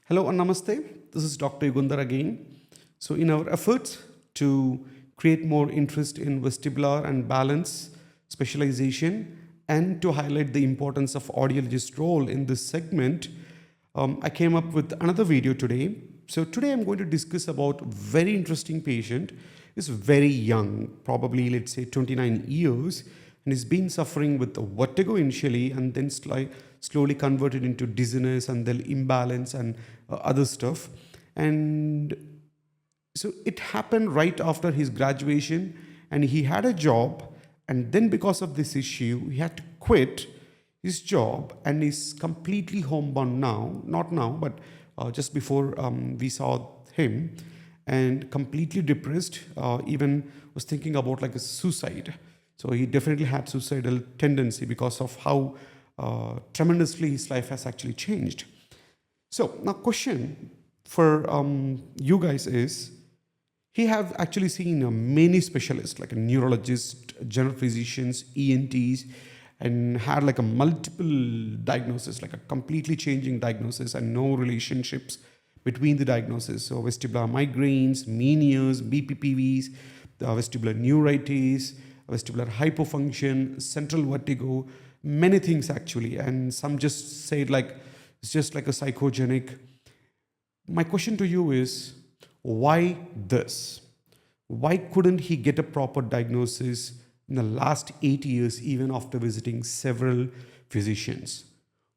Hello and namaste. This is Dr. Yugandhar again. So, in our efforts to create more interest in vestibular and balance specialization and to highlight the importance of audiologist role in this segment, I came up with another video today. So, today I'm going to discuss about a very interesting patient. He's very young, probably let's say 29 years, and he's been suffering with vertigo initially and then slowly converted into dizziness and then imbalance and other stuff. And so it happened right after his graduation, and he had a job, and then because of this issue he had to quit his job and is completely homebound now, not now but just before we saw him, and completely depressed, even was thinking about like a suicide. So he definitely had suicidal tendency because of how tremendously his life has actually changed. So now question for you guys is, he have actually seen many specialists like a neurologist, general physicians, ENTs, and had like a multiple diagnosis, like a completely changing diagnosis and no relationships between the diagnosis. So vestibular migraines, menias, BPPVs, vestibular neuritis, vestibular hypofunction, central vertigo, many things actually. And some just say like, it's just like a psychogenic. My question to you is, why this? Why couldn't he get a proper diagnosis in the last 8 years, even after visiting several physicians?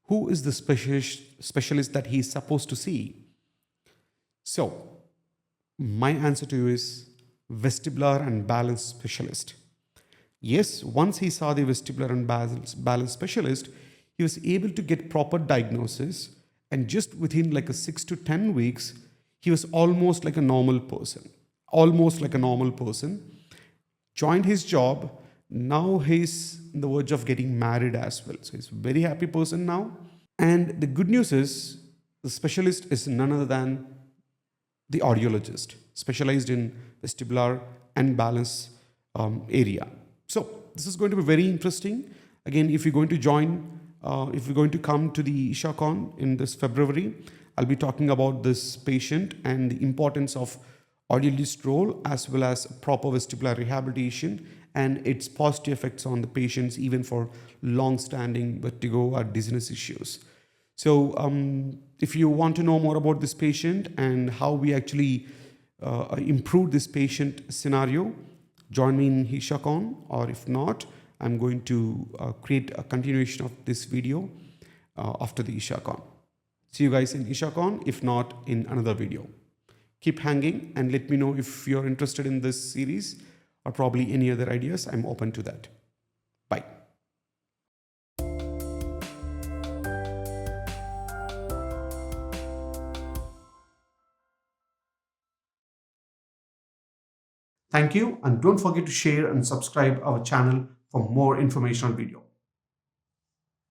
Who is the specialist that he is supposed to see? So, my answer to you is vestibular and balance specialist. Yes, once he saw the vestibular and balance specialist, he was able to get proper diagnosis, and just within like a 6 to 10 weeks, he was almost like a normal person. Joined his job. Now he's on the verge of getting married as well. So he's a very happy person now. And the good news is, the specialist is none other than the audiologist, specialized in vestibular and balance area. So this is going to be very interesting. Again, if you're going to join, if you're going to come to the ISHACon in this February, I'll be talking about this patient and the importance of audiologist role as well as proper vestibular rehabilitation and its positive effects on the patients even for long-standing vertigo or dizziness issues. So if you want to know more about this patient and how we actually improve this patient scenario, join me in ISHACon, or if not, I'm going to create a continuation of this video after the ISHACon. See you guys in ISHACon, if not in another video. Keep hanging and let me know if you're interested in this series or probably any other ideas. I'm open to that. Bye. Thank you, and don't forget to share and subscribe our channel for more informational video.